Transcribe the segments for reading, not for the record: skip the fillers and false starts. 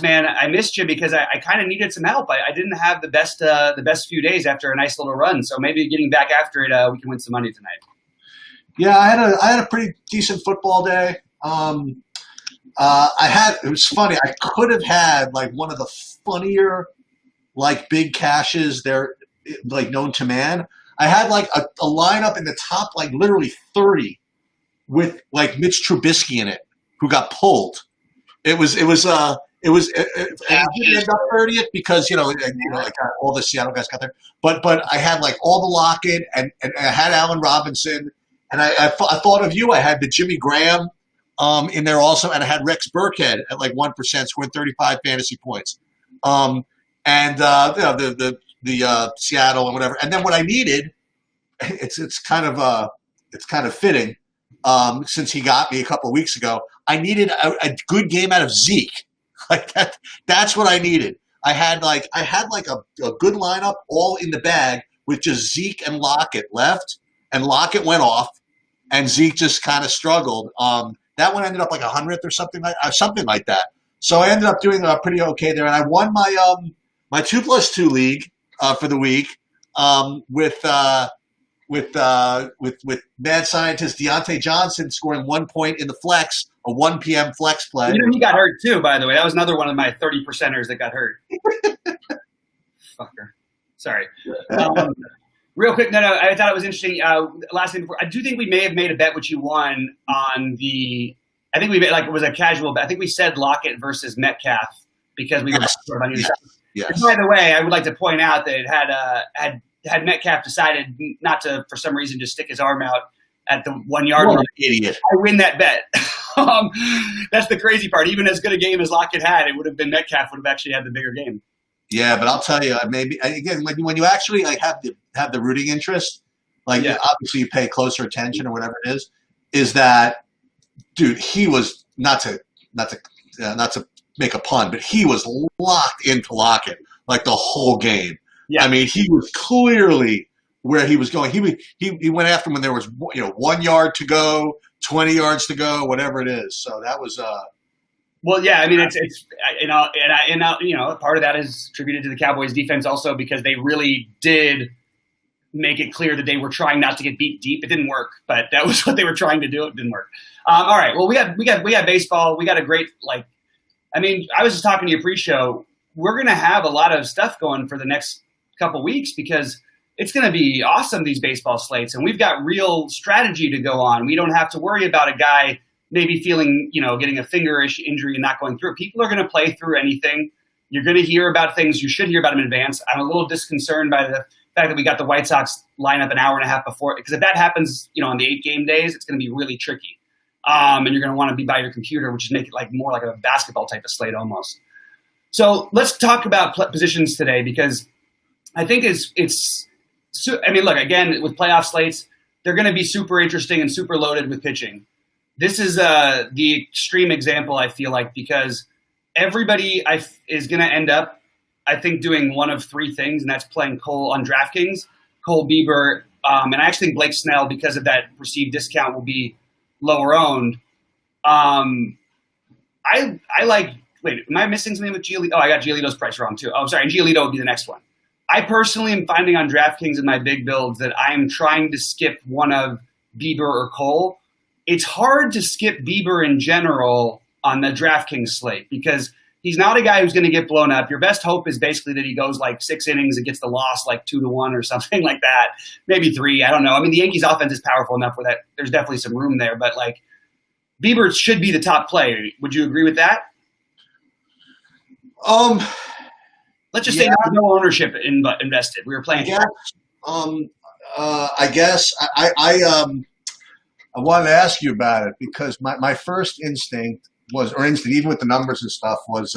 man. I missed you because I kind of needed some help. I didn't have the best few days after a nice little run. So maybe getting back after it, we can win some money tonight. Yeah, I had a pretty decent football day. It was funny. I could have had like one of the funnier like big cashes there, like known to man. I had like a lineup in the top like literally 30 with like Mitch Trubisky in it, who got pulled. It didn't end up 30th because like all the Seattle guys got there. But I had like all the Lockett and I had Allen Robinson, and I thought of you. I had the Jimmy Graham in there also, and I had Rex Burkhead at like 1%, scoring 35 fantasy points. And the Seattle and whatever. And then what I needed, it's kind of fitting, since he got me a couple of weeks ago. I needed a good game out of Zeke. Like that. That's what I needed. I had like a good lineup all in the bag with just Zeke and Lockett left, and Lockett went off, and Zeke just kind of struggled. That one ended up like 100th or something like that. So I ended up doing pretty okay there, and I won my 2+2 league for the week with mad scientist Deontay Johnson scoring 1 point in the flex, a 1 p.m. flex play. He got hurt too, by the way. That was another one of my 30%ers that got hurt. Fucker. Sorry. Real quick, no, I thought it was interesting. Last thing before, I do think we may have made a bet which you won on the. I think we made it was a casual bet. I think we said Lockett versus Metcalf because we were sort of unusual. Yes. By the way, I would like to point out that it had Metcalf decided not to, for some reason, just stick his arm out at the 1 yard line. Idiot! I win that bet. That's the crazy part. Even as good a game as Lockett had, it would have been Metcalf would have actually had the bigger game. Yeah, but I'll tell you, maybe again when you actually like have the rooting interest, like obviously you pay closer attention or whatever it is that dude, he was not to make a pun, but he was locked into Lockett like the whole game. Yeah. I mean, he was clearly where he was going. He went after him when there was 1 yard to go, 20 yards to go, whatever it is. So that was well, yeah, I mean, it's part of that is attributed to the Cowboys defense also because they really did make it clear that they were trying not to get beat deep. It didn't work, but that was what they were trying to do. It didn't work. All right, well, we got baseball. We got a great I was just talking to you pre-show. We're going to have a lot of stuff going for the next couple weeks because it's going to be awesome, these baseball slates, and we've got real strategy to go on. We don't have to worry about a guy maybe feeling, getting a finger injury and not going through it. People are going to play through anything. You're going to hear about things. You should hear about them in advance. I'm a little disconcerted by the fact that we got the White Sox lineup an hour and a half before, because if that happens, on the 8-game days, it's going to be really tricky. And you're going to want to be by your computer, which is make it more like a basketball type of slate almost. So let's talk about positions today because I think look, again, with playoff slates, they're going to be super interesting and super loaded with pitching. This is the extreme example, I feel like, because everybody is going to end up, I think, doing one of three things, and that's playing Cole on DraftKings, Cole Bieber, and I actually think Blake Snell, because of that perceived discount, will be lower owned. I like – wait, am I missing something with Giolito? Oh, I got Giolito's price wrong too. Oh, sorry, and Giolito would be the next one. I personally am finding on DraftKings in my big builds that I am trying to skip one of Bieber or Cole. It's hard to skip Bieber in general on the DraftKings slate because he's not a guy who's going to get blown up. Your best hope is basically that he goes like 6 innings and gets the loss like 2-1 or something like that. Maybe 3. I don't know. I mean, the Yankees offense is powerful enough where that there's definitely some room there, but Bieber should be the top player. Would you agree with that? Let's just say there was no ownership invested. We were playing. I guess I wanted to ask you about it because my first instinct was, even with the numbers and stuff, was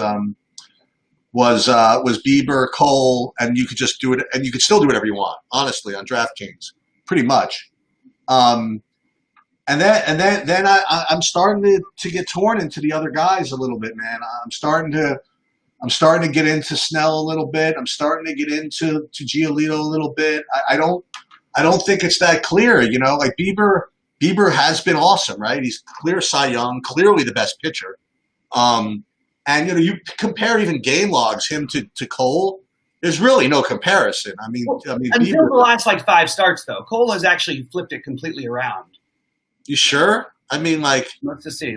Bieber, Cole, and you could just do it, and you could still do whatever you want, honestly, on DraftKings, pretty much. And then I'm starting to get torn into the other guys a little bit, man. I'm starting to get into Snell a little bit. I'm starting to get into Giolito a little bit. I don't think it's that clear, like Bieber has been awesome, right? He's clear Cy Young, clearly the best pitcher. And you compare even game logs, him to Cole. There's really no comparison. I mean, until the last like 5 starts, though, Cole has actually flipped it completely around. You sure? I mean, like, let's just see.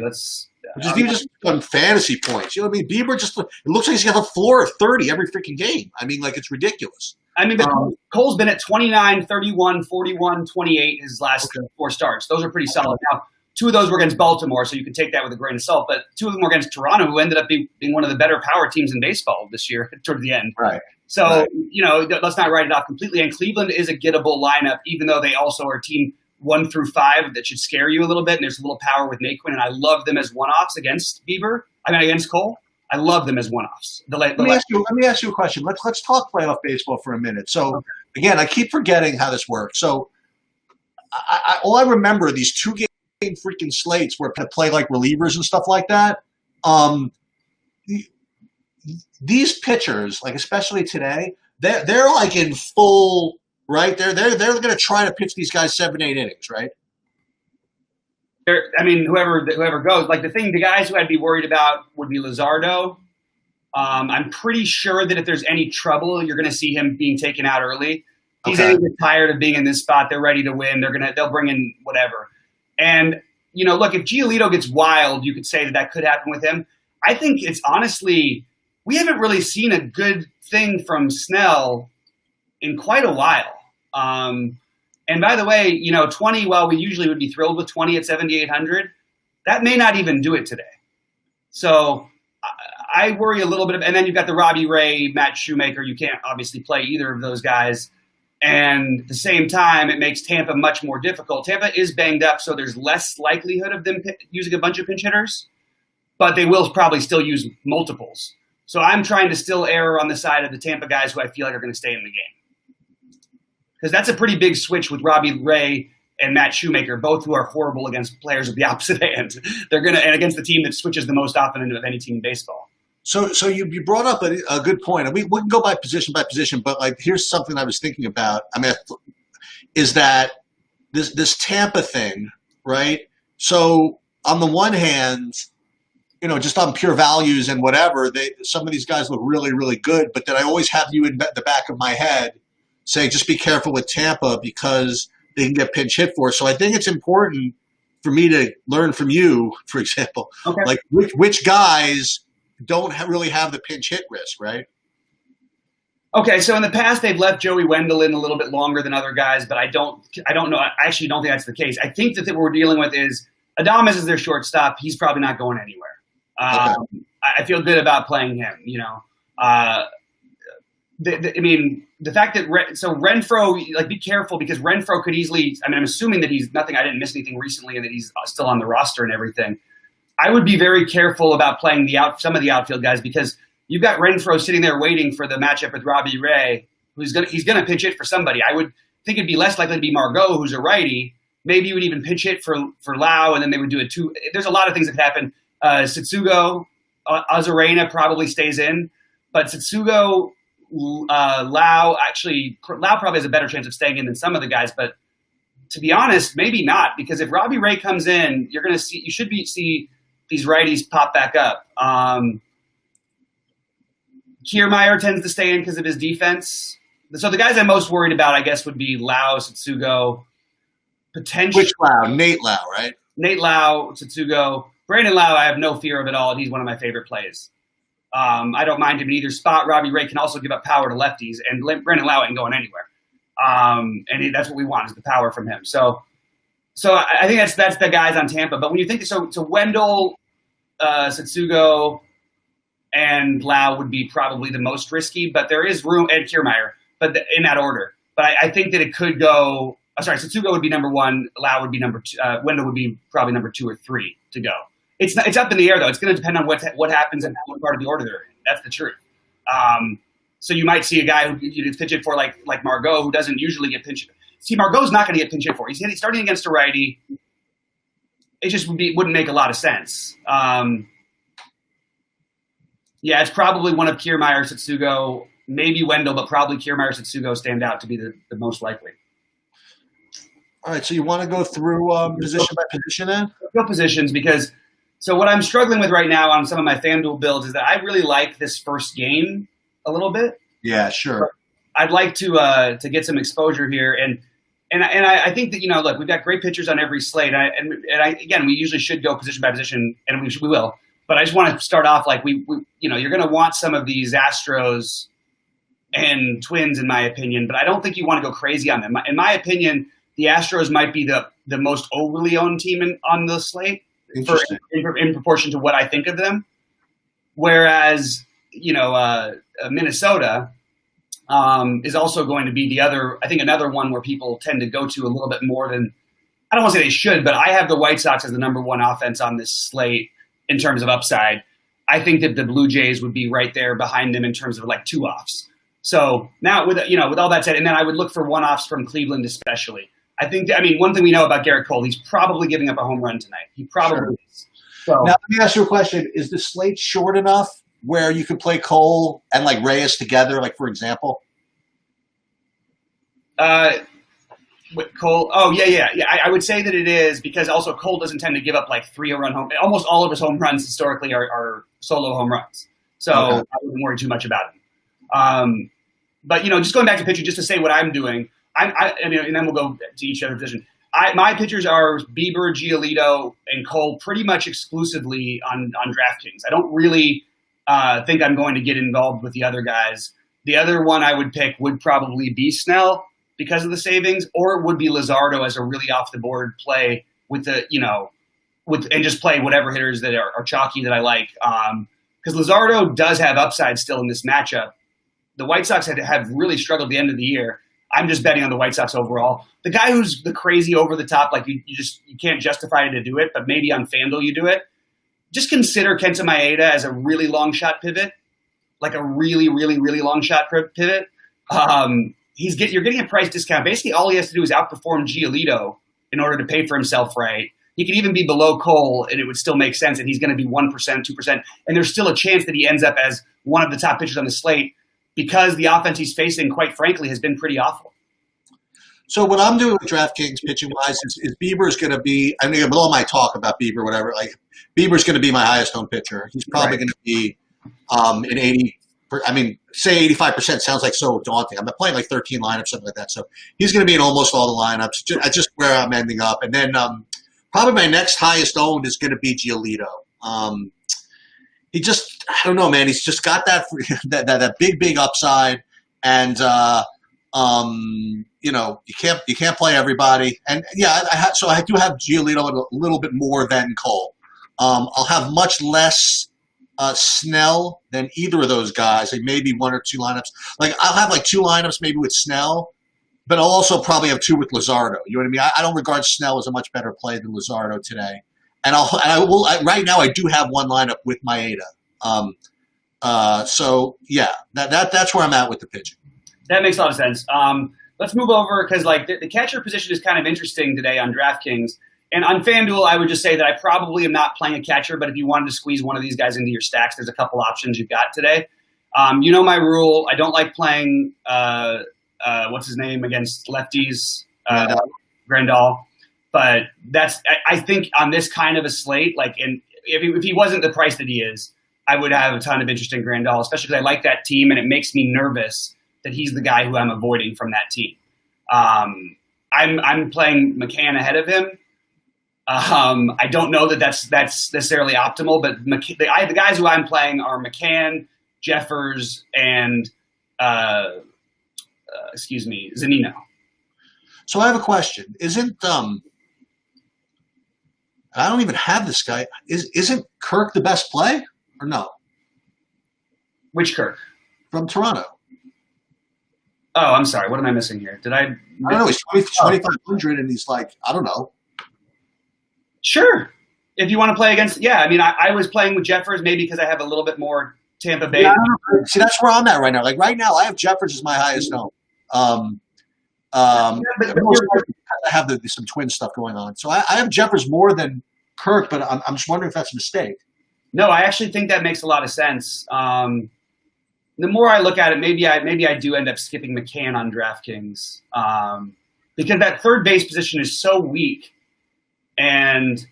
Just on fantasy points. You know what I mean? Bieber it looks like he's got a floor of 30 every freaking game. I mean, like, it's ridiculous. I mean, Cole's been at 29, 31, 41, 28 his last 4 starts. Those are pretty solid. Now, 2 of those were against Baltimore, so you can take that with a grain of salt. But 2 of them were against Toronto, who ended up being one of the better power teams in baseball this year toward the end. Right. So, let's not write it off completely. And Cleveland is a gettable lineup, even though they also are a team 1 through 5 that should scare you a little bit. And there's a little power with Naquin, and I love them as one-offs against against Cole. I love them as one-offs. Let me ask you a question. Let's talk playoff baseball for a minute. So, again, I keep forgetting how this works. So, all I remember are these 2-game freaking slates where to play like relievers and stuff like that. These pitchers, like especially today, they're like in full. Right, they're going to try to pitch these guys 7-8 innings, right? Whoever goes, like the guys who I'd be worried about would be Luzardo. I'm pretty sure that if there's any trouble, you're going to see him being taken out early. He's getting tired of being in this spot. They're ready to win. They'll bring in whatever. And look, if Giolito gets wild, you could say that could happen with him. I think it's honestly, we haven't really seen a good thing from Snell in quite a while. And by the way, 20, while we usually would be thrilled with 20 at 7,800, that may not even do it today. So I worry a little bit. And then you've got the Robbie Ray, Matt Shoemaker. You can't obviously play either of those guys. And at the same time, it makes Tampa much more difficult. Tampa is banged up, so there's less likelihood of them using a bunch of pinch hitters, but they will probably still use multiples. So I'm trying to still err on the side of the Tampa guys who I feel like are going to stay in the game. Because that's a pretty big switch with Robbie Ray and Matt Shoemaker, both who are horrible against players of the opposite end. And against the team that switches the most often of any team in baseball. So you brought up a good point, and we can go by position, but like here's something I was thinking about. I mean, is that this Tampa thing, right? So on the one hand, just on pure values and whatever, some of these guys look really, really good, but then I always have you in the back of my head say, just be careful with Tampa because they can get pinch hit for. So I think it's important for me to learn from you, for example, like which guys don't really have the pinch hit risk, right? Okay, so in the past they've left Joey Wendell in a little bit longer than other guys, but I don't know. I actually don't think that's the case. I think that what we're dealing with is Adames is their shortstop. He's probably not going anywhere. I feel good about playing him. The fact that Renfroe, like, be careful because Renfroe could easily. I mean, I'm assuming that he's nothing. I didn't miss anything recently, and that he's still on the roster and everything. I would be very careful about playing some of the outfield guys because you've got Renfroe sitting there waiting for the matchup with Robbie Ray, he's gonna pinch hit for somebody. I would think it'd be less likely to be Margot, who's a righty. Maybe you would even pinch hit for Lau, and then they would do it too. There's a lot of things that could happen. Setsugo, Azarena probably stays in, but Setsugo. Lau probably has a better chance of staying in than some of the guys, but to be honest, maybe not, because if Robbie Ray comes in, you should see these righties pop back up. Kiermaier tends to stay in because of his defense. So the guys I'm most worried about, I guess, would be Lau, Setsugo, potentially. Which Lau? Nate Lau, right? Nate Lau, Setsugo. Brandon Lau, I have no fear of at all. He's one of my favorite plays. I don't mind him in either spot. Robbie Ray can also give up power to lefties, and Brandon Lau ain't going anywhere. And that's what we want is the power from him. So I think that's the guys on Tampa. But when you think so Wendell, Setsugo, and Lau would be probably the most risky, but there is room, and Kiermaier, but in that order. But I think that it could go. Setsugo would be number 1. Lau would be number 2. Wendell would be probably number 2 or 3 to go. It's up in the air, though. It's going to depend on what happens and what part of the order they're in. That's the truth. So you might see a guy who you pitch it for like Margot, who doesn't usually get pinch hit. See, Margot's not going to get pinch hit for. He's starting against a righty. It just wouldn't make a lot of sense. It's probably one of Kiermaier, Setsugo, maybe Wendell, but probably Kiermaier, Setsugo stand out to be the most likely. All right, so you want to go through position by position then? Go positions because So what I'm struggling with right now on some of my FanDuel builds is that I really like this first game a little bit. Yeah, sure. I'd like to get some exposure here, and I think that look, we've got great pitchers on every slate, again, we usually should go position by position, and we will. But I just want to start off like we you're going to want some of these Astros and Twins, in my opinion, but I don't think you want to go crazy on them. In my opinion, the Astros might be the most overly owned team on the slate in proportion to what I think of them. Whereas, Minnesota is also going to be another one where people tend to go to a little bit more than, I don't want to say they should, but I have the White Sox as the number one offense on this slate in terms of upside. I think that the Blue Jays would be right there behind them in terms of like two offs. So now with all that said, and then I would look for one offs from Cleveland especially. One thing we know about Garrett Cole, he's probably giving up a home run tonight. He probably is. So, now, let me ask you a question. Is the slate short enough where you could play Cole and like Reyes together, like for example? Cole, yeah. I would say that it is, because also Cole doesn't tend to give up like 3-run home. Almost all of his home runs historically are solo home runs. So okay. I wouldn't worry too much about him. But just going back to pitching, just to say what I'm doing, and then we'll go to each other position. My pitchers are Bieber, Giolito, and Cole pretty much exclusively on DraftKings. I don't really think I'm going to get involved with the other guys. The other one I would pick would probably be Snell because of the savings, or it would be Luzardo as a really off the board play and just play whatever hitters that are chalky that I like. Because Luzardo does have upside still in this matchup. The White Sox have really struggled at the end of the year. I'm just betting on the White Sox overall. The guy who's the crazy over the top, like you can't justify to do it, but maybe on FanDuel you do it. Just consider Kenta Maeda as a really long shot pivot, like a really, really, really long shot pivot. You're getting a price discount. Basically, all he has to do is outperform Giolito in order to pay for himself right. He could even be below Cole, and it would still make sense, and he's going to be 1%, 2%, and there's still a chance that he ends up as one of the top pitchers on the slate, because the offense he's facing, quite frankly, has been pretty awful. So what I'm doing with DraftKings pitching-wise is Bieber's going to be – with all my talk about Bieber, whatever, like Bieber's going to be my highest-owned pitcher. He's probably going to be an 80 – say 85% sounds like so daunting. I'm playing like 13 lineups, something like that. So he's going to be in almost all the lineups. Just where I'm ending up. And then probably my next highest-owned is going to be Giolito. He just, I don't know, man. He's just got that big upside, and you can't play everybody. And yeah, I do have Giolito a little bit more than Cole. I'll have much less Snell than either of those guys. Like maybe one or two lineups. Like I'll have like two lineups maybe with Snell, but I'll also probably have two with Luzardo. You know what I mean? I don't regard Snell as a much better play than Luzardo today. And right now I do have one lineup with Maeda. So yeah, that's where I'm at with the pitching. That makes a lot of sense. Let's move over, because like the catcher position is kind of interesting today on DraftKings. And on FanDuel, I would just say that I probably am not playing a catcher, but if you wanted to squeeze one of these guys into your stacks, there's a couple options you've got today. My rule. I don't like playing what's his name against lefties, Grandal. But I think on this kind of a slate, like, and if he wasn't the price that he is, I would have a ton of interest in Grandal, especially because I like that team, and it makes me nervous that he's the guy who I'm avoiding from that team. I'm playing McCann ahead of him. I don't know that that's necessarily optimal, but the guys who I'm playing are McCann, Jeffers, and Zunino. So I have a question. I don't even have this guy. Isn't Kirk the best play or no? Which Kirk? From Toronto. Oh, I'm sorry. What am I missing here? I don't know. He's 2,500, and he's like, I don't know. Sure. If you want to play against, yeah. I was playing with Jeffers maybe because I have a little bit more Tampa Bay. Yeah, see, that's where I'm at right now. Like right now, I have Jeffers as my highest owned. I have some twin stuff going on. So I have Jeffers more than Kirk, but I'm just wondering if that's a mistake. No, I actually think that makes a lot of sense. The more I look at it, maybe I do end up skipping McCann on DraftKings because that third base position is so weak. And,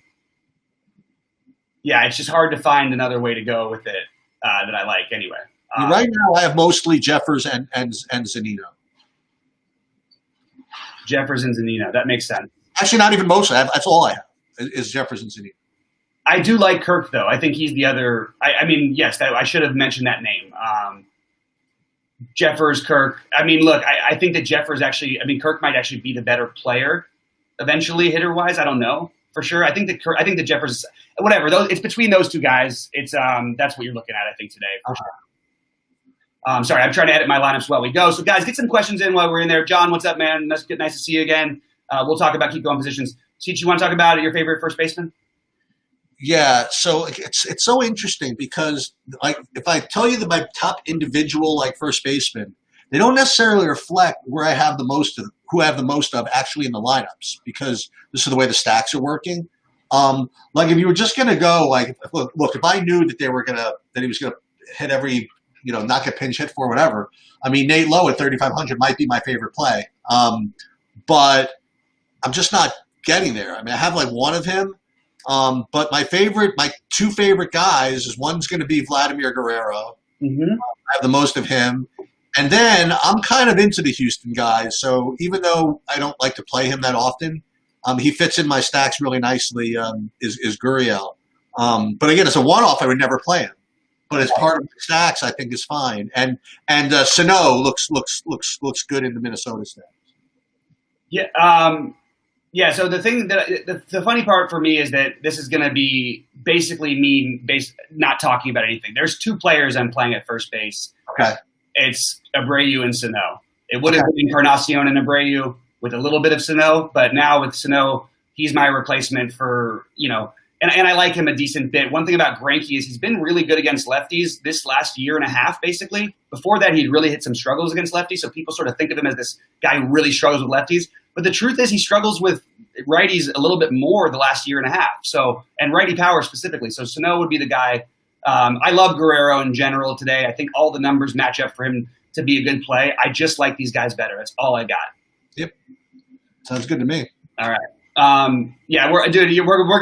Yeah, it's just hard to find another way to go with it that I like anyway. Right now, I have mostly Jeffers and Zunino. Jeffers and Zunino. That makes sense. Actually, not even mostly. That's all I have is Jeffers and Zunino. I do like Kirk, though. I think he's the other. I mean, yes, I should have mentioned that name. Jeffers, Kirk. I mean, look, I think that Jeffers actually. I mean, Kirk might actually be the better player eventually, hitter wise. I don't know for sure. I think that Jeffers. Whatever. It's between those two guys. It's that's what you're looking at. I think today for sure. Sorry, I'm trying to edit my lineups while we go. So, guys, get some questions in while we're in there. John, what's up, man? Nice to see you again. We'll talk about keep going positions. Teach, you want to talk about your favorite first baseman? Yeah, so it's so interesting because like if I tell you that my top individual like first baseman, they don't necessarily reflect where I have the most of who I have the most of actually in the lineups because this is the way the stacks are working. Like if you were just gonna go like look if I knew that he was gonna hit every not get pinch hit for whatever. I mean Nate Lowe at 3,500 might be my favorite play, but I'm just not getting there. I mean I have like one of him. But my two favorite guys is one's going to be Vladimir Guerrero. Mm-hmm. I have the most of him. And then I'm kind of into the Houston guys. So even though I don't like to play him that often, he fits in my stacks really nicely, is Gurriel. But again, as a one-off, I would never play him. But as part of the stacks, I think is fine. And Sano looks good in the Minnesota stacks. Yeah. Yeah, so the thing the funny part for me is that this is going to be basically me not talking about anything. There's two players I'm playing at first base. Okay. It's Abreu and Sano. It would have been Encarnacion and Abreu with a little bit of Sano, but now with Sano, he's my replacement for, and I like him a decent bit. One thing about Greinke is he's been really good against lefties this last year and a half, basically. Before that, he'd really hit some struggles against lefties, so people sort of think of him as this guy who really struggles with lefties. But the truth is he struggles with righties a little bit more the last year and a half. So, and righty power specifically. So Sano would be the guy. I love Guerrero in general today. I think all the numbers match up for him to be a good play. I just like these guys better. That's all I got. Yep. Sounds good to me. All right. Yeah, we're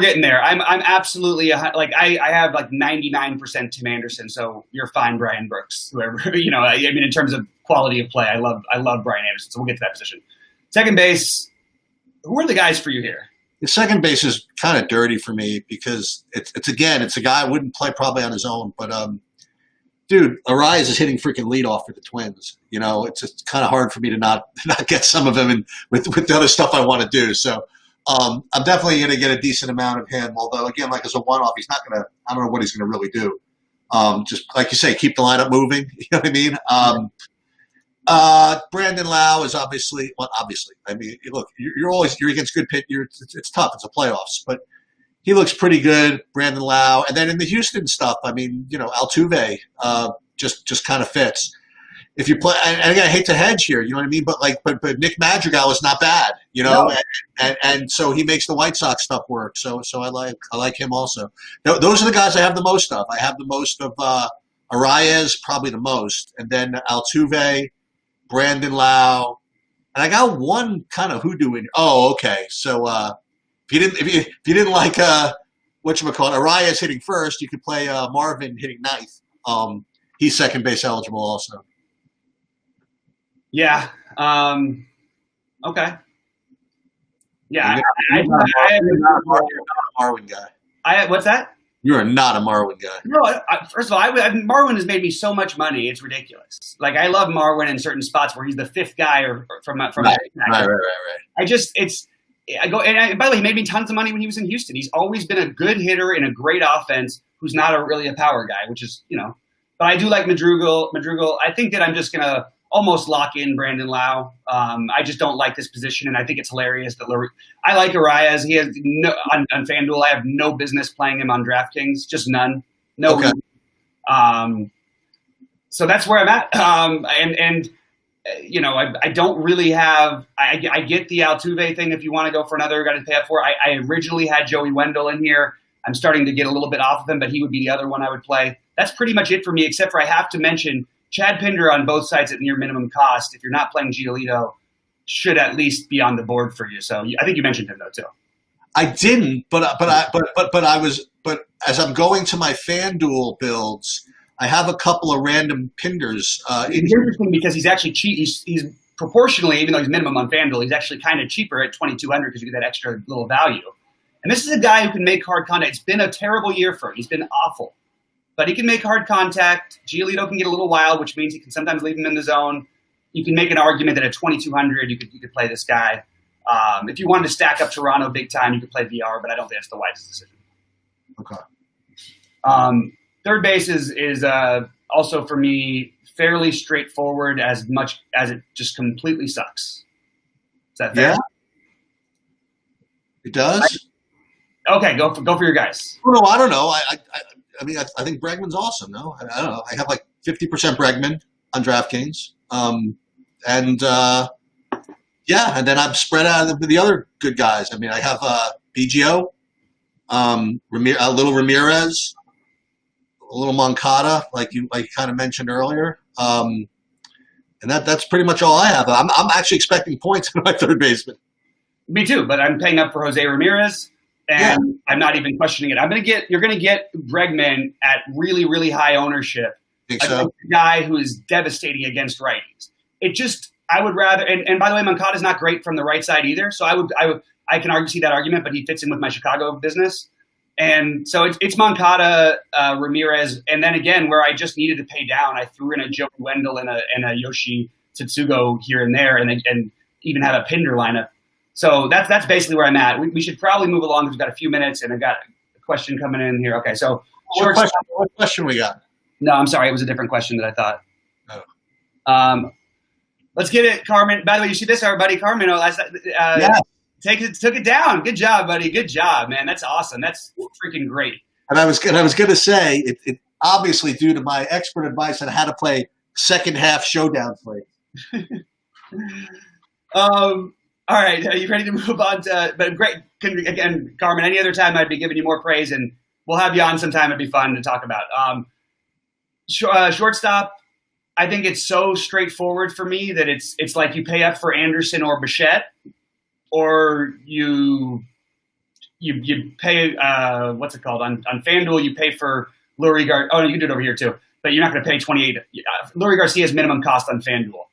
getting there. I'm absolutely I have like 99% Tim Anderson. So you're fine, Brian Brooks, whoever, I mean, in terms of quality of play, I love Brian Anderson. So we'll get to that position. Second base, who are the guys for you here? The second base is kind of dirty for me because it's a guy I wouldn't play probably on his own. But, dude, Arias is hitting freaking leadoff for the Twins. It's kind of hard for me to not get some of him and with the other stuff I want to do. So I'm definitely going to get a decent amount of him. Although, again, like as a one-off, he's not going to – I don't know what he's going to really do. Just like you say, keep the lineup moving. You know what I mean? Brandon Lau is obviously. I mean, look, you're against good pitch. It's tough. It's a playoffs, but he looks pretty good, Brandon Lau. And then in the Houston stuff, I mean, Altuve just kind of fits. If you play, and again, I hate to hedge here, you know what I mean? But but Nick Madrigal is not bad, No. and so he makes the White Sox stuff work. So I like him also. Those are the guys I have the most of. I have the most of Arias, probably the most, and then Altuve. Brandon Lau, and I got one kind of hoodoo in. Oh, okay. So if you didn't like whatchamacallit, Arias hitting first, you could play Marvin hitting ninth. He's second base eligible also. Yeah. Okay. Yeah. You're not a Marwin guy. What's that? You are not a Marwin guy. No, first of all, Marwin has made me so much money. It's ridiculous. Like I love Marwin in certain spots where he's the fifth guy or from right. I just by the way, he made me tons of money when he was in Houston. He's always been a good hitter in a great offense who's not really a power guy, which is But I do like Madrigal. I think that I'm just gonna almost lock in Brandon Lau. I just don't like this position, and I think it's hilarious that I like Arias. He has on FanDuel. I have no business playing him on DraftKings, just none. No. Okay. So that's where I'm at. I don't really have. I get the Altuve thing. If you want to go for another guy to pay up for, I originally had Joey Wendell in here. I'm starting to get a little bit off of him, but he would be the other one I would play. That's pretty much it for me, except for I have to mention Chad Pinder on both sides at near minimum cost. If you're not playing Giolito, should at least be on the board for you. So I think you mentioned him though too. I didn't, but as I'm going to my FanDuel builds, I have a couple of random Pinders. It's interesting because he's actually cheap. He's proportionally, even though he's minimum on FanDuel, he's actually kind of cheaper at 2,200 because you get that extra little value. And this is a guy who can make hard contact. It's been a terrible year for him. He's been awful. But he can make hard contact. Giolito can get a little wild, which means he can sometimes leave him in the zone. You can make an argument that at 2,200 you could play this guy. If you wanted to stack up Toronto big time, you could play VR, but I don't think that's the wisest decision. Okay. Third base is also for me fairly straightforward as much as it just completely sucks. Is that fair? Yeah. It does. Okay, go for your guys. No, I don't know. I mean, I think Bregman's awesome. No, I don't know. I have like 50% Bregman on DraftKings, and then I'm spread out of the other good guys. I mean, I have BGO, a little Ramirez, a little Moncada, like you kind of mentioned earlier, and that's pretty much all I have. I'm actually expecting points in my third baseman. Me too, but I'm paying up for Jose Ramirez. And I'm not even questioning it. You're going to get Bregman at really, really high ownership. Think so? A guy who is devastating against righties. I would rather, and by the way, Moncada's not great from the right side either. So I can see that argument, but he fits in with my Chicago business. And so it's Moncada, Ramirez. And then again, where I just needed to pay down, I threw in a Joey Wendell and a Yoshi Tsutsugo here and there, and even have a Pinder lineup. So that's basically where I'm at. We should probably move along because we've got a few minutes, and I've got a question coming in here. Okay, so what question we got? No, I'm sorry. It was a different question that I thought. Oh. Let's get it, Carmen. By the way, you see this, everybody? Carmen, yeah. Took it down. Good job, buddy. Good job, man. That's awesome. That's freaking great. And I was going to say, it obviously due to my expert advice on how to play second half showdown slate. All right, are you ready to move on to? But great, again, Carmen. Any other time, I'd be giving you more praise, and we'll have you on sometime. It'd be fun to talk about. Shortstop, I think it's so straightforward for me that it's like you pay up for Anderson or Bichette, or you pay what's it called on FanDuel? You pay for Lurie Garcia. Oh, no, you can do it over here too, but you're not going to pay 28. Lurie Garcia's minimum cost on FanDuel.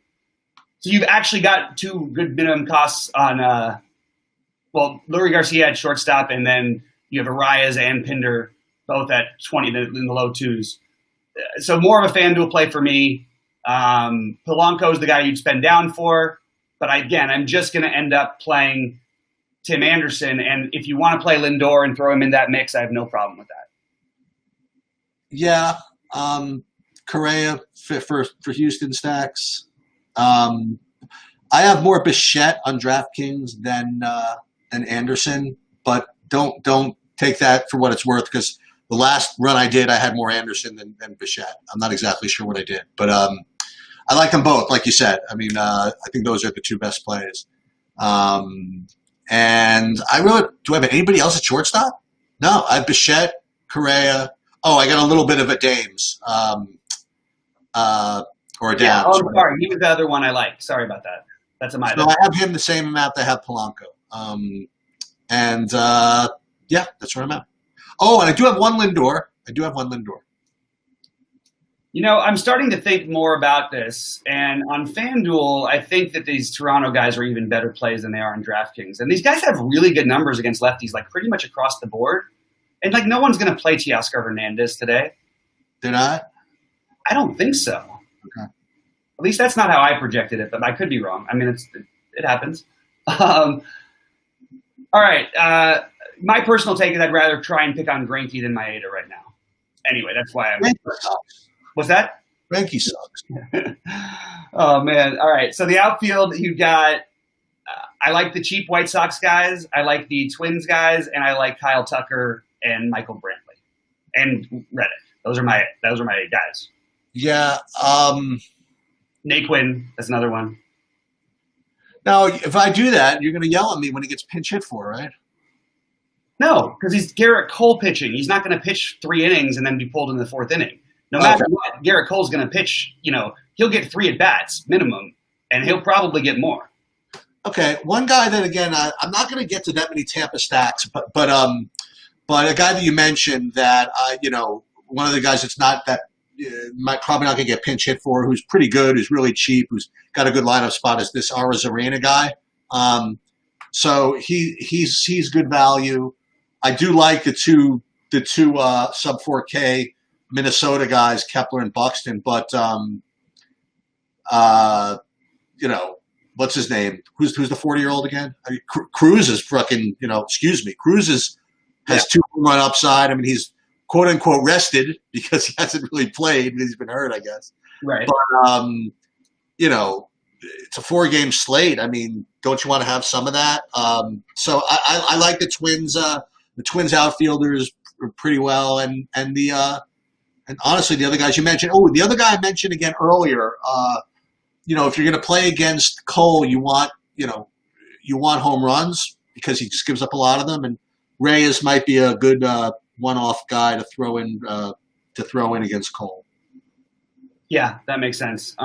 So you've actually got two good minimum costs on, Lurie Garcia at shortstop, and then you have Arias and Pinder both at 20 in the low twos. So more of a FanDuel play for me. Polanco is the guy you'd spend down for, but I'm just going to end up playing Tim Anderson. And if you want to play Lindor and throw him in that mix, I have no problem with that. Yeah, Correa for Houston stacks. I have more Bichette on DraftKings than Anderson, but don't take that for what it's worth because the last run I did, I had more Anderson than Bichette. I'm not exactly sure what I did, but I like them both, like you said. I mean, I think those are the two best plays. And do I have anybody else at shortstop? No, I have Bichette, Correa. Oh, I got a little bit of a Dames. Or a Downs. Oh, sorry. He was the other one I liked. Sorry about that. That's a my. So I have him the same amount that I have Polanco. That's where I'm at. Oh, and I do have one Lindor. I'm starting to think more about this. And on FanDuel, I think that these Toronto guys are even better plays than they are on DraftKings. And these guys have really good numbers against lefties, like pretty much across the board. And like no one's going to play Teoscar Hernandez today. They're not? I don't think so. Okay. At least that's not how I projected it, but I could be wrong. I mean, it happens. All right. My personal take is I'd rather try and pick on Greinke than Maeda right now. Anyway, that's why I'm. What's that? Greinke sucks. Oh, man. All right. So the outfield, you got I like the cheap White Sox guys. I like the Twins guys, and I like Kyle Tucker and Michael Brantley and Reddick. Those are my guys. Yeah. Naquin, that's another one. Now, if I do that, you're going to yell at me when he gets pinch hit for, right? No, because he's Garrett Cole pitching. He's not going to pitch 3 innings and then be pulled in the 4th inning. No matter what, Garrett Cole's going to pitch. He'll get 3 at-bats minimum, and he'll probably get more. Okay, one guy that again I'm not going to get to that many Tampa stacks, but a guy that you mentioned that one of the guys that's not that might probably not going to get pinch hit for, who's pretty good, who's really cheap, who's got a good lineup spot is this Arizarena guy. So he's good value. I do like the two sub 4K Minnesota guys, Kepler and Buxton, but what's his name? Who's the 40-year-old again? I mean, Cruz is fucking, excuse me. Cruz has 2 home run upside. I mean, he's quote unquote rested because he hasn't really played because he's been hurt, I guess. Right. But it's a 4-game slate. I mean, don't you want to have some of that? So I like the Twins. The Twins outfielders pretty well, and honestly, the other guys you mentioned. Oh, the other guy I mentioned again earlier. If you're going to play against Cole, you want home runs because he just gives up a lot of them, and Reyes might be a good one-off guy to throw in against Cole. Yeah, that makes sense.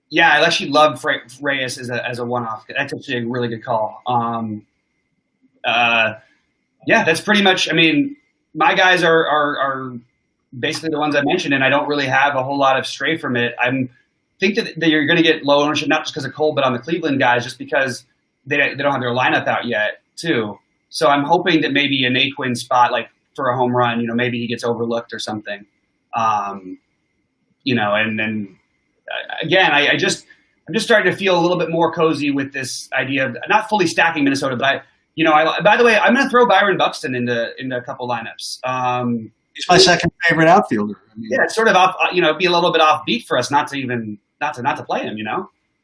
Yeah, I actually love Reyes as a one-off. That's actually a really good call. Yeah, that's pretty much. I mean, my guys are basically the ones I mentioned, and I don't really have a whole lot of stray from it. I think that you're going to get low ownership not just because of Cole, but on the Cleveland guys, just because they don't have their lineup out yet, too. So I'm hoping that maybe a Naquin spot, like for a home run, maybe he gets overlooked or something. And then again, I'm just starting to feel a little bit more cozy with this idea of not fully stacking Minnesota, but by the way, I'm going to throw Byron Buxton into a couple lineups. He's my second favorite outfielder. I mean, yeah, it's sort of off, be a little bit offbeat for us not to play him,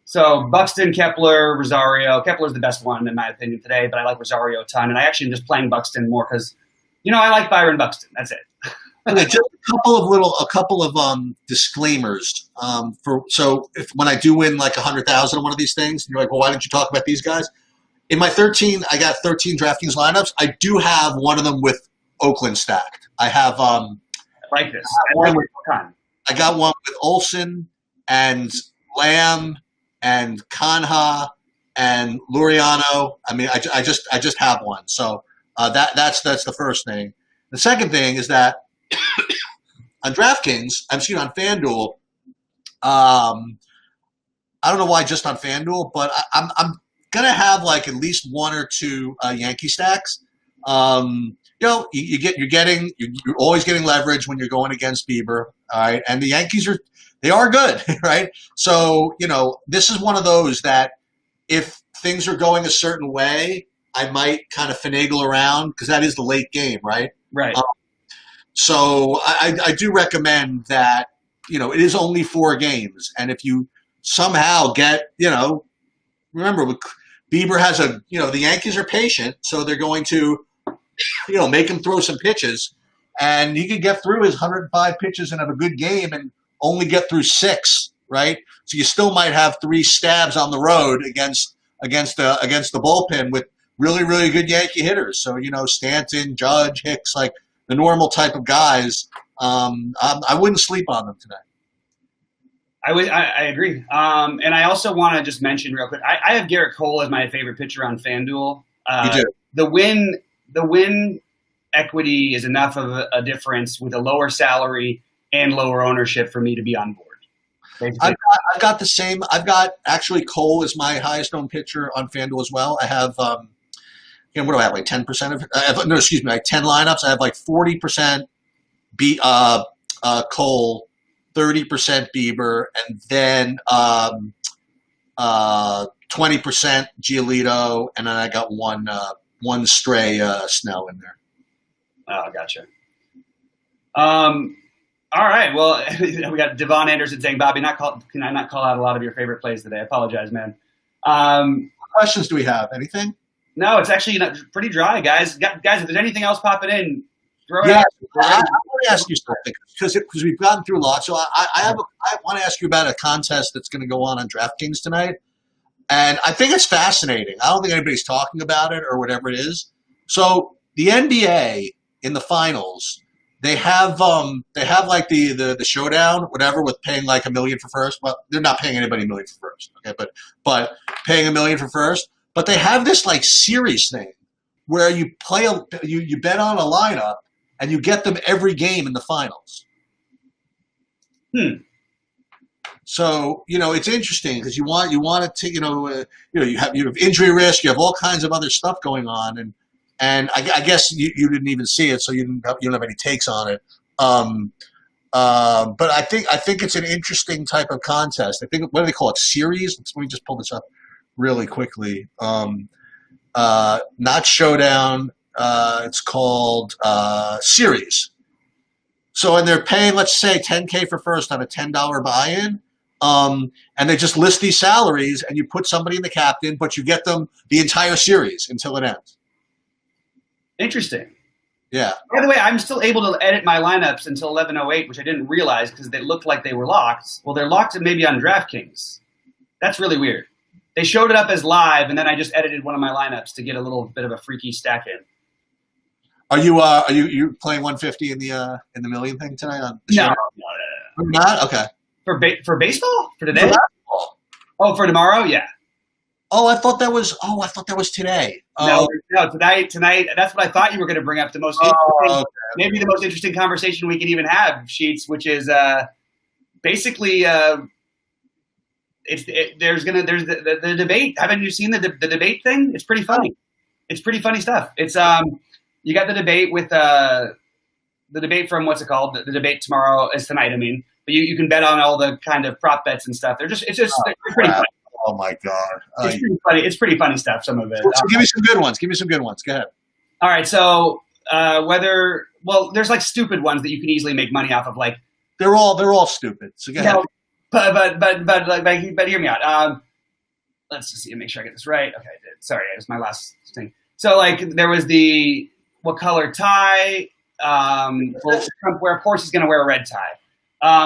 So Buxton, Kepler, Rosario. Kepler's the best one in my opinion today, but I like Rosario a ton, and I actually am just playing Buxton more because, I like Byron Buxton. That's it. Okay, just a couple of disclaimers. If when I do win like 100,000 on one of these things, you're like, well, why didn't you talk about these guys? In my 13, I got 13 DraftKings lineups. I do have one of them with Oakland stacked. I have I like this. I got one with Olsen and Lamb and Kanha and Luriano. I mean, I just have one. So that's the first thing. The second thing is that on DraftKings, on FanDuel, I don't know why just on FanDuel, but I'm gonna have like at least one or two Yankee stacks. You're always getting leverage when you're going against Bieber, all right? And the Yankees are good, right? So this is one of those that if things are going a certain way, I might kind of finagle around because that is the late game, right? Right. So I do recommend that, it is only 4 games. And if you somehow get, remember, Bieber has the Yankees are patient, so they're going to, make him throw some pitches. And he could get through his 105 pitches and have a good game and only get through 6, right? So you still might have 3 stabs on the road against the bullpen with really, really good Yankee hitters. So, Stanton, Judge, Hicks, like the normal type of guys, I wouldn't sleep on them today. I agree. And I also want to just mention real quick, I have Garrett Cole as my favorite pitcher on FanDuel. You do. The win equity is enough of a difference with a lower salary and lower ownership for me to be on board. I've got the same. I've got actually Cole is my highest owned pitcher on FanDuel as well. I have, what do I have? Like 10% of it? I have 10 lineups. I have like 40% Cole, 30% Bieber, and then 20% Giolito, and then I got one stray Snell in there. Oh, gotcha. All right. Well, we got Devon Anderson saying, Bobby, can I not call out a lot of your favorite plays today? I apologize, man. What questions do we have? Anything? No, it's actually pretty dry, guys. Guys, if there's anything else popping in, throw it out. I want to ask you something because we've gotten through a lot. So I want to ask you about a contest that's going to go on DraftKings tonight. And I think it's fascinating. I don't think anybody's talking about it or whatever it is. So the NBA in the finals, they have like the showdown, whatever, with paying like $1 million for first. Well, they're not paying anybody $1 million for first, okay, but paying $1 million for first. But they have this like series thing where you play you bet on a lineup and you get them every game in the finals. So it's interesting because you want to you have injury risk, you have all kinds of other stuff going on, and I guess you didn't even see it, so you don't have any takes on it. But I think it's an interesting type of contest. I think, what do they call it? Series? Let me just pull this up really quickly. Not showdown. It's called series. So, and they're paying, let's say, $10K for first on a $10 buy-in. And they just list these salaries, and you put somebody in the captain, but you get them the entire series until it ends. Interesting. Yeah. By the way, I'm still able to edit my lineups until 11:08, which I didn't realize because they looked like they were locked. Well, they're locked maybe on DraftKings. That's really weird. They showed it up as live, and then I just edited one of my lineups to get a little bit of a freaky stack in. Are you playing 150 in the million thing tonight on the show? No. Not? Okay. For baseball? For today? For basketball. Oh, for tomorrow? Yeah. Oh, I thought that was today. No, tonight. That's what I thought you were going to bring up. The most maybe the most interesting conversation we can even have, Sheets, which is basically there's the debate. Haven't you seen the debate thing? It's pretty funny. It's pretty funny stuff. It's you got the debate with the debate from what's it called? The debate tomorrow is tonight. I mean, but you can bet on all the kind of prop bets and stuff. They're pretty funny. Oh my God! It's pretty funny. It's pretty funny stuff. Some of it. So give me some good ones. Go ahead. All right. So there's like stupid ones that you can easily make money off of. Like they're all stupid. So go ahead. But hear me out. Let's just see and make sure I get this right. Okay, I did. Sorry, it was my last thing. So like there was the what color tie? Will Trump wear? Of course, he's going to wear a red tie.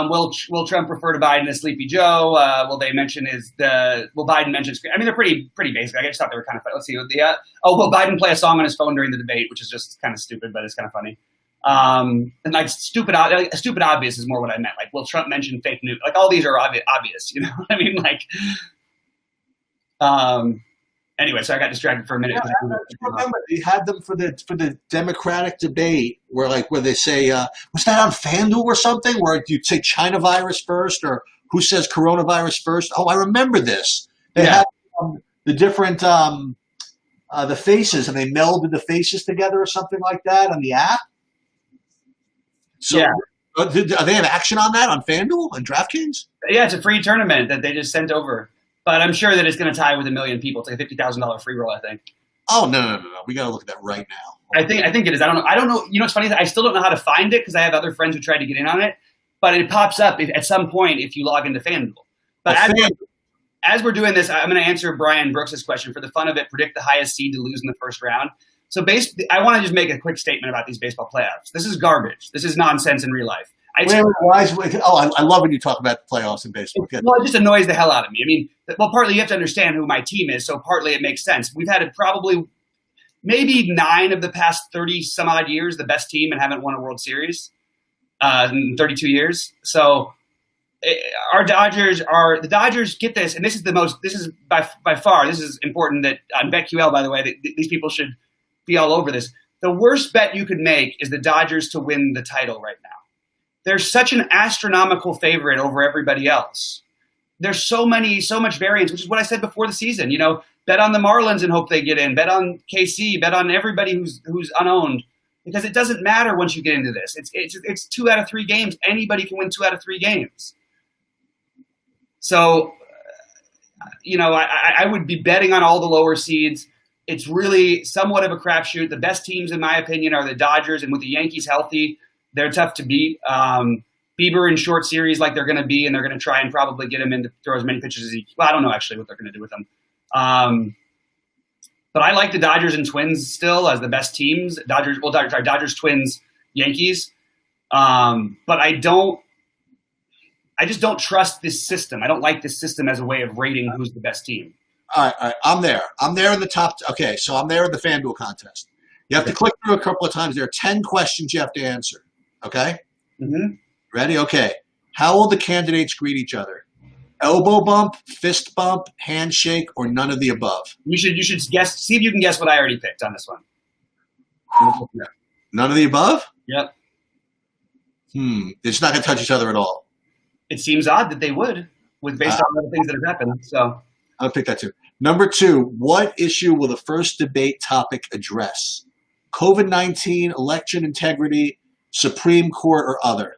Will Trump refer to Biden as Sleepy Joe? Will Biden mention? I mean, they're pretty basic. I just thought they were kind of funny. Let's see. Will Biden play a song on his phone during the debate, which is just kind of stupid, but it's kind of funny. And like stupid obvious is more what I meant. Like, will Trump mention fake news? Like, all these are obvious. You know what I mean? Like, anyway, so I got distracted for a minute. Yeah, I remember they had them for the Democratic debate where they say, was that on FanDuel or something, where you say China virus first or who says coronavirus first? Oh, I remember this. They had the different the faces, and they melded the faces together or something like that on the app. So, do they have action on that on FanDuel and DraftKings? Yeah, it's a free tournament that they just sent over. But I'm sure that it's going to tie with 1 million people. It's like a $50,000 free roll, I think. Oh, no. We got to look at that right now. I think it is. I don't know. You know what's funny? I still don't know how to find it because I have other friends who tried to get in on it. But it pops up at some point if you log into FanDuel. But as we're doing this, I'm going to answer Brian Brooks' question. For the fun of it, predict the highest seed to lose in the first round. So I want to just make a quick statement about these baseball playoffs. This is garbage. This is nonsense in real life. I love when you talk about the playoffs in baseball. Well, it just annoys the hell out of me. I mean, partly you have to understand who my team is, so partly it makes sense. We've had probably maybe 9 of the past 30 some odd years the best team and haven't won a World Series in 32 years. So the Dodgers get this, and this is by far, this is important that on BetQL, by the way, that these people should be all over this. The worst bet you could make is the Dodgers to win the title right now. They're such an astronomical favorite over everybody else. There's so much variance, which is what I said before the season. You know, bet on the Marlins and hope they get in. Bet on KC. Bet on everybody who's unowned, because it doesn't matter once you get into this. It's 2 out of 3 games. Anybody can win 2 out of 3 games. So, I would be betting on all the lower seeds. It's really somewhat of a crapshoot. The best teams, in my opinion, are the Dodgers, and with the Yankees healthy, they're tough to beat. Bieber in short series like they're going to be, and they're going to try and probably get him in to throw as many pitches as he – well, I don't know actually what they're going to do with him. But I like the Dodgers and Twins still as the best teams. Dodgers, Twins, Yankees. But I just don't trust this system. I don't like this system as a way of rating who's the best team. All right. I'm there. I'm there in the top – okay, so I'm there in the FanDuel contest. You have to click through a couple of times. There are 10 questions you have to answer. Okay? Mm-hmm. Ready? Okay. How will the candidates greet each other? Elbow bump, fist bump, handshake, or none of the above? You should guess. See if you can guess what I already picked on this one. None of the above? Yep. They're just not going to touch each other at all. It seems odd that they would, based on the things that have happened. So I'll pick that too. Number 2, what issue will the first debate topic address? COVID-19, election integrity, Supreme Court, or other?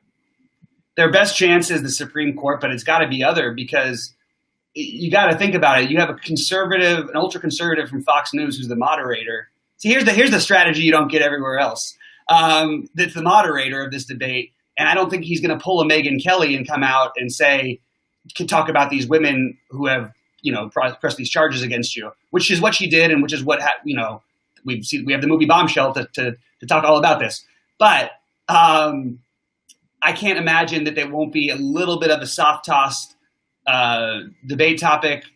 Their best chance is the Supreme Court, but it's got to be other because you got to think about it. You have an ultra conservative from Fox News who's the moderator. See, here's the strategy you don't get everywhere else. That's the moderator of this debate, and I don't think he's going to pull a Megyn Kelly and come out and talk about these women who have pressed these charges against you, which is what she did, and which is what we have the movie Bombshell to talk all about this. But I can't imagine that there won't be a little bit of a soft toss debate topic to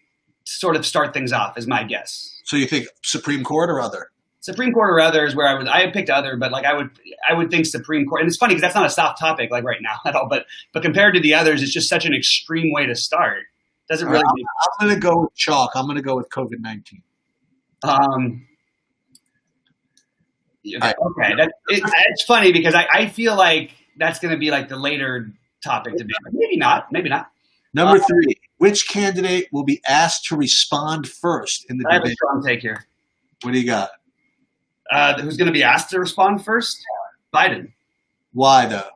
sort of start things off, is my guess. So you think Supreme Court or other? Supreme Court or other is where I had picked other, but I would think Supreme Court. And it's funny because that's not a soft topic right now at all. But compared to the others, it's just such an extreme way to start. Doesn't really. I'm going to go with chalk. I'm going to go with COVID-19. Okay, it's funny because I feel like that's going to be the later topic to be. Maybe not. Number 3, which candidate will be asked to respond first in the debate? I have a strong take here. What do you got? Who's going to be asked to respond first? Biden. Why, though?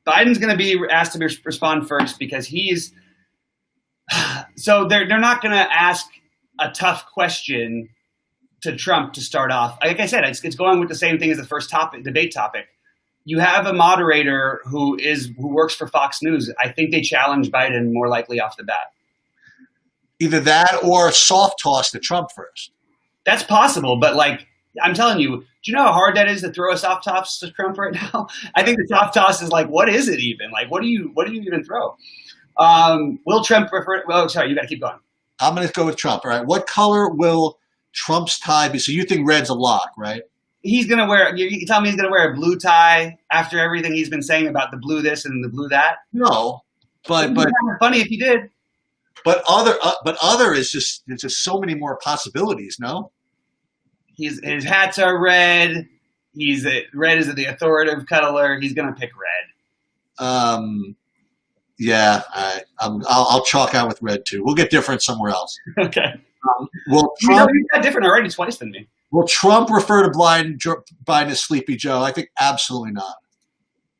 Biden's going to be asked to respond first because he's – so they're not going to ask a tough question to Trump to start off. Like I said, it's going with the same thing as the first debate topic. You have a moderator who works for Fox News. I think they challenge Biden more likely off the bat. Either that or soft toss to Trump first. That's possible, but I'm telling you, do you know how hard that is to throw a soft toss to Trump right now? I think the soft toss is what is it even? What do you even throw? Will Trump prefer? Oh, sorry, you got to keep going. I'm going to go with Trump. All right. What color will Trump's tie be? So you think red's a lock, right? He's going to wear. You tell me he's going to wear a blue tie after everything he's been saying about the blue this and the blue that? No, but funny if he did. But other is just there's just so many more possibilities. No. His hats are red. Red is the authoritative color. He's going to pick red. Yeah, I'll chalk out with red too. We'll get different somewhere else. Okay. Will Trump? You got different already twice than me. Will Trump refer to Biden as Sleepy Joe? I think absolutely not.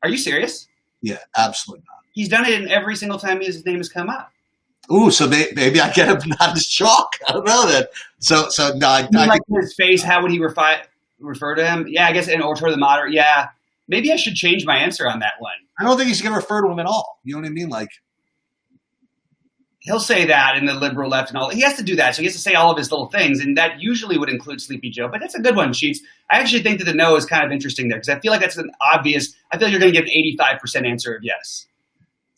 Are you serious? Yeah, absolutely not. He's done it in every single time his name has come up. Ooh, so maybe I get him not as chalk. I don't know that. So no, I like his face. How would he refer to him? Yeah, I guess, or to the moderator. Yeah, maybe I should change my answer on that one. I don't think he's going to refer to him at all. You know what I mean? He'll say that in the liberal left and all. He has to do that, so he has to say all of his little things, and that usually would include Sleepy Joe. But that's a good one, Sheets. I actually think that the no is kind of interesting there because I feel like that's an obvious. I feel like you're going to get an 85% answer of yes.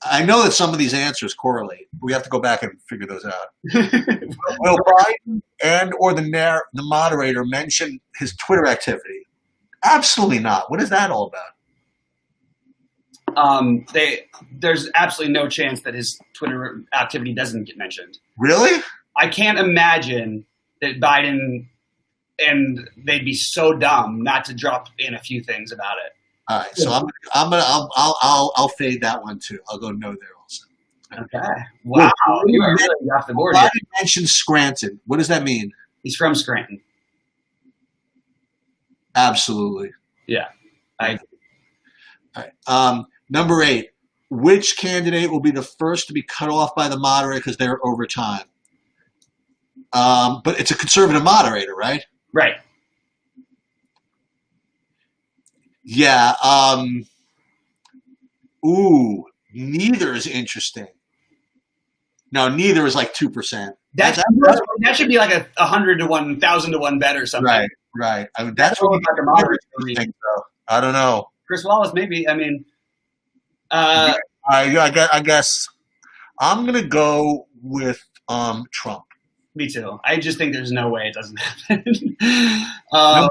I know that some of these answers correlate. We have to go back and figure those out. Will Biden or the moderator mention his Twitter activity? Absolutely not. What is that all about? There's absolutely no chance that his Twitter activity doesn't get mentioned. Really? I can't imagine that Biden and they'd be so dumb not to drop in a few things about it. All right, so I'll fade that one too. I'll go no there also. Okay. Wow, you are really off the board here. Biden mentioned Scranton. What does that mean? He's from Scranton. Absolutely. Yeah. All right. Number 8. Which candidate will be the first to be cut off by the moderator because they're over time? But it's a conservative moderator, right? Right. Yeah. Neither is interesting. No, neither is 2%. That should be 100 to 1, 1,000 to 1 bet or something. Right. I mean, that's what the moderator think, though. I don't know. Chris Wallace, maybe. I mean, I guess I'm gonna go with Trump. Me too. I just think there's no way it doesn't happen. Number 9,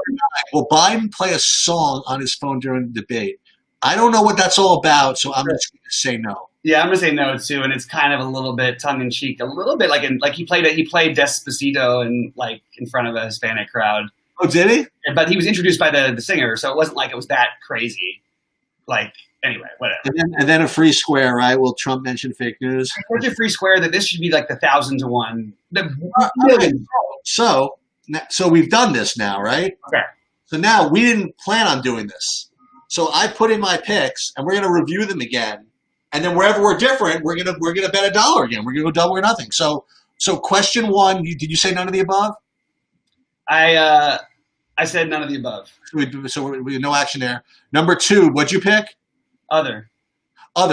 will Biden play a song on his phone during the debate? I don't know what that's all about, so I'm just going to say no. Yeah, I'm gonna say no too, and it's kind of a little bit tongue in cheek, a little bit like he played Despacito in front of a Hispanic crowd. Oh, did he? But he was introduced by the singer, so it wasn't like it was that crazy. Anyway, whatever. And then a free square, right? Will Trump mention fake news? Such a free square that this should be like the 1,000 to 1. So we've done this now, right? Okay. So now we didn't plan on doing this. So I put in my picks, and we're going to review them again. And then wherever we're different, we're gonna bet $1 again. We're gonna go double or nothing. So question one, did you say none of the above? I said none of the above. So we no action there. Number two, what'd you pick? Other.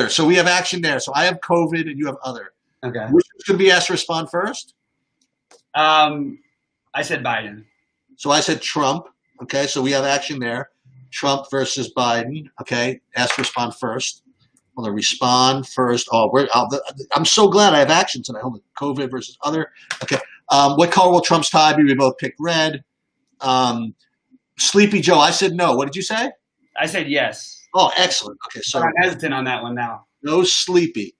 So we have action there. So I have COVID and you have other. Okay. Which is going to be asked to respond first? I said Biden. So I said Trump. Okay, so we have action there. Trump versus Biden. Okay, asked to respond first. I'm going to respond first. I'm so glad I have action tonight. Hold on. COVID versus other. Okay. What color will Trump's tie be? We both picked red. Sleepy Joe, I said no. What did you say? I said yes. Oh, excellent. Okay, so I'm hesitant on that one now. No Sleepy.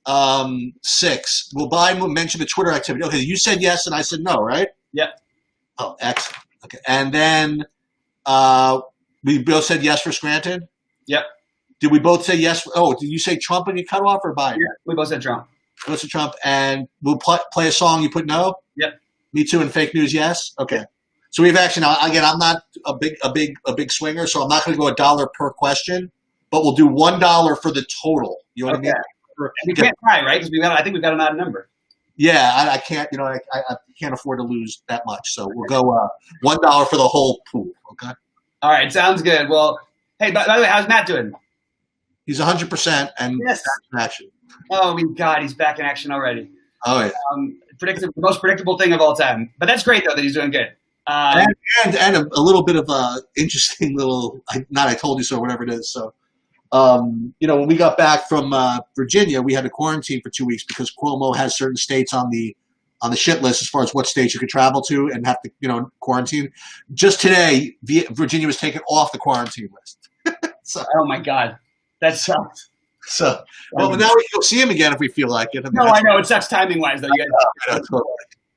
6. Will Biden mention the Twitter activity? Okay, you said yes and I said no, right? Yep. Oh, excellent. Okay, and then we both said yes for Scranton? Yep. Did we both say yes? Oh, did you say Trump when you cut off or Biden? Yeah, we both said Trump. Both said Trump, and we'll play a song. You put no? Yep. Me too, and fake news, yes? Okay. So we have action. Now, again, I'm not a big swinger, so I'm not going to go $1 per question, but we'll do $1 for the total. You know what I mean? We can't tie, right? Because I think we've got an odd number. Yeah, I can't. I can't afford to lose that much, so we'll go $1 for the whole pool. Okay. All right, sounds good. Well, hey, by the way, how's Matt doing? He's 100% and yes. Back in action. Oh, God, he's back in action already. Oh yeah. The most predictable thing of all time. But that's great though that he's doing good. And a little bit of a interesting little I told you so, whatever it is. So, when we got back from Virginia, we had to quarantine for 2 weeks because Cuomo has certain states on the shit list as far as what states you could travel to and have to quarantine. Just today, Virginia was taken off the quarantine list. Oh my God, that sucks. So, well, now we can go see him again if we feel like it. I know it sucks timing wise though. You guys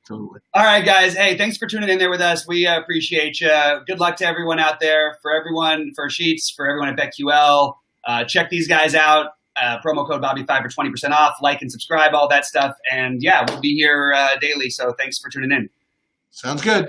Totally. All right, guys. Hey, thanks for tuning in there with us. We appreciate you. Good luck to everyone out there. For Sheets, for everyone at BetQL. Check these guys out. Promo code BobbyFi for 20% off. Like and subscribe, all that stuff. And yeah, we'll be here daily. So thanks for tuning in. Sounds good.